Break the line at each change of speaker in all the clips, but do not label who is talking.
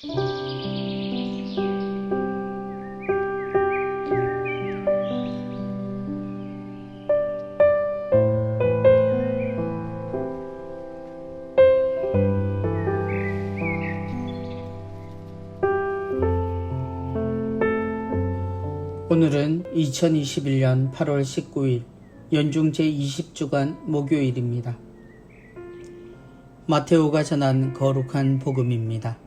오늘은 2021년 8월 19일 연중 제20주간 목요일입니다. 마테오가 전한 거룩한 복음입니다.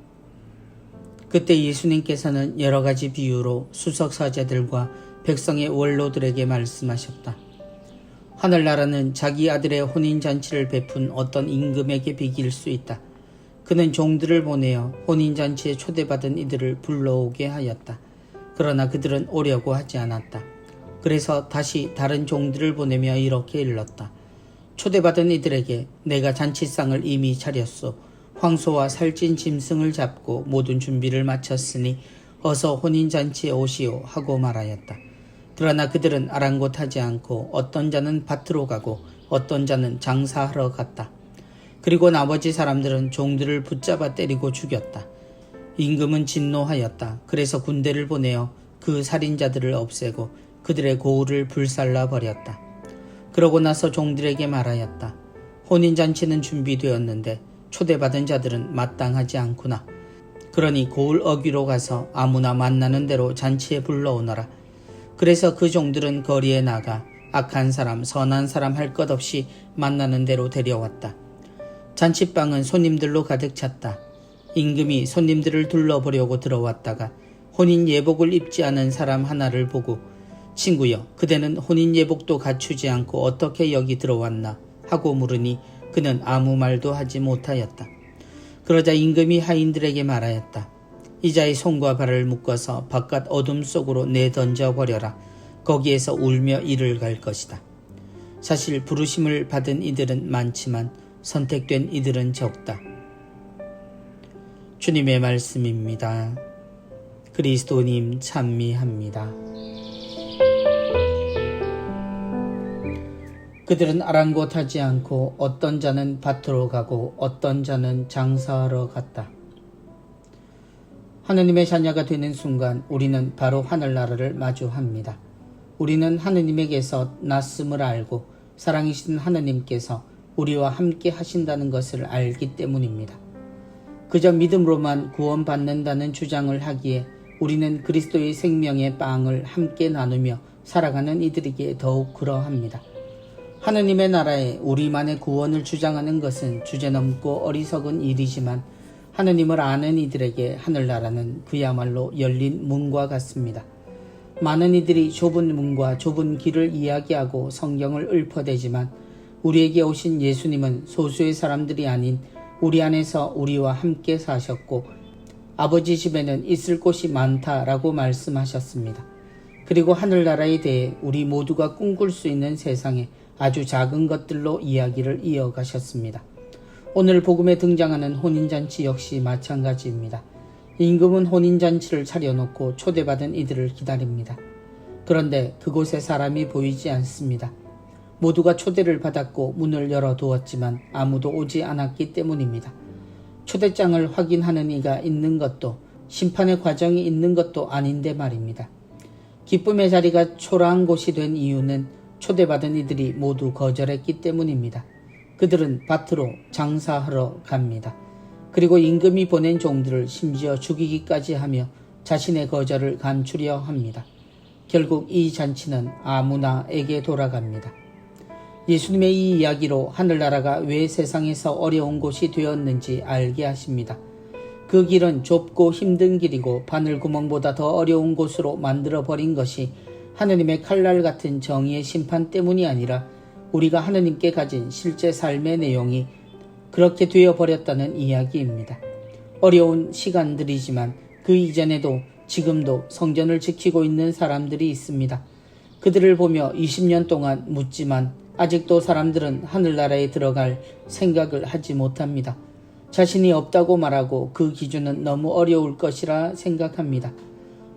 그때 예수님께서는 여러 가지 비유로 수석사제들과 백성의 원로들에게 말씀하셨다. 하늘나라는 자기 아들의 혼인잔치를 베푼 어떤 임금에게 비길 수 있다. 그는 종들을 보내어 혼인잔치에 초대받은 이들을 불러오게 하였다. 그러나 그들은 오려고 하지 않았다. 그래서 다시 다른 종들을 보내며 이렇게 일렀다. 초대받은 이들에게 내가 잔치상을 이미 차렸소. 황소와 살찐 짐승을 잡고 모든 준비를 마쳤으니 어서 혼인잔치에 오시오 하고 말하였다. 그러나 그들은 아랑곳하지 않고 어떤 자는 밭으로 가고 어떤 자는 장사하러 갔다. 그리고 나머지 사람들은 종들을 붙잡아 때리고 죽였다. 임금은 진노하였다. 그래서 군대를 보내어 그 살인자들을 없애고 그들의 고을을 불살라 버렸다. 그러고 나서 종들에게 말하였다. 혼인잔치는 준비되었는데 초대받은 자들은 마땅하지 않구나. 그러니 고을 어귀로 가서 아무나 만나는 대로 잔치에 불러오너라. 그래서 그 종들은 거리에 나가 악한 사람, 선한 사람 할 것 없이 만나는 대로 데려왔다. 잔치방은 손님들로 가득 찼다. 임금이 손님들을 둘러보려고 들어왔다가 혼인 예복을 입지 않은 사람 하나를 보고 친구여, 그대는 혼인 예복도 갖추지 않고 어떻게 여기 들어왔나 하고 물으니 그는 아무 말도 하지 못하였다. 그러자 임금이 하인들에게 말하였다. 이자의 손과 발을 묶어서 바깥 어둠 속으로 내던져 버려라. 거기에서 울며 이를 갈 것이다. 사실 부르심을 받은 이들은 많지만 선택된 이들은 적다. 주님의 말씀입니다. 그리스도님 찬미합니다. 그들은 아랑곳하지 않고 어떤 자는 밭으로 가고 어떤 자는 장사하러 갔다. 하느님의 자녀가 되는 순간 우리는 바로 하늘나라를 마주합니다. 우리는 하느님에게서 났음을 알고 사랑이신 하느님께서 우리와 함께 하신다는 것을 알기 때문입니다. 그저 믿음으로만 구원받는다는 주장을 하기에 우리는 그리스도의 생명의 빵을 함께 나누며 살아가는 이들에게 더욱 그러합니다. 하느님의 나라에 우리만의 구원을 주장하는 것은 주제넘고 어리석은 일이지만 하느님을 아는 이들에게 하늘나라는 그야말로 열린 문과 같습니다. 많은 이들이 좁은 문과 좁은 길을 이야기하고 성경을 읊어대지만 우리에게 오신 예수님은 소수의 사람들이 아닌 우리 안에서 우리와 함께 사셨고 아버지 집에는 있을 곳이 많다라고 말씀하셨습니다. 그리고 하늘나라에 대해 우리 모두가 꿈꿀 수 있는 세상에 아주 작은 것들로 이야기를 이어가셨습니다. 오늘 복음에 등장하는 혼인잔치 역시 마찬가지입니다. 임금은 혼인잔치를 차려놓고 초대받은 이들을 기다립니다. 그런데 그곳에 사람이 보이지 않습니다. 모두가 초대를 받았고 문을 열어두었지만 아무도 오지 않았기 때문입니다. 초대장을 확인하는 이가 있는 것도 심판의 과정이 있는 것도 아닌데 말입니다. 기쁨의 자리가 초라한 곳이 된 이유는 초대받은 이들이 모두 거절했기 때문입니다. 그들은 밭으로 장사하러 갑니다. 그리고 임금이 보낸 종들을 심지어 죽이기까지 하며 자신의 거절을 감추려 합니다. 결국 이 잔치는 아무나에게 돌아갑니다. 예수님의 이 이야기로 하늘나라가 왜 세상에서 어려운 곳이 되었는지 알게 하십니다. 그 길은 좁고 힘든 길이고 바늘구멍보다 더 어려운 곳으로 만들어버린 것이 하느님의 칼날 같은 정의의 심판 때문이 아니라 우리가 하느님께 가진 실제 삶의 내용이 그렇게 되어버렸다는 이야기입니다. 어려운 시간들이지만 그 이전에도 지금도 성전을 지키고 있는 사람들이 있습니다. 그들을 보며 20년 동안 묻지만 아직도 사람들은 하늘나라에 들어갈 생각을 하지 못합니다. 자신이 없다고 말하고 그 기준은 너무 어려울 것이라 생각합니다.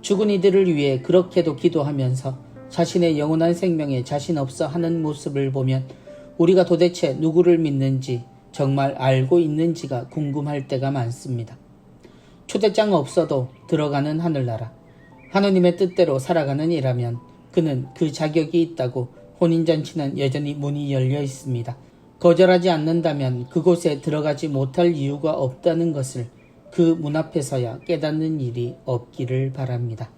죽은 이들을 위해 그렇게도 기도하면서 자신의 영원한 생명에 자신 없어 하는 모습을 보면 우리가 도대체 누구를 믿는지 정말 알고 있는지가 궁금할 때가 많습니다. 초대장 없어도 들어가는 하늘나라. 하느님의 뜻대로 살아가는 이라면 그는 그 자격이 있다고 혼인잔치는 여전히 문이 열려 있습니다. 거절하지 않는다면 그곳에 들어가지 못할 이유가 없다는 것을 그 문 앞에서야 깨닫는 일이 없기를 바랍니다.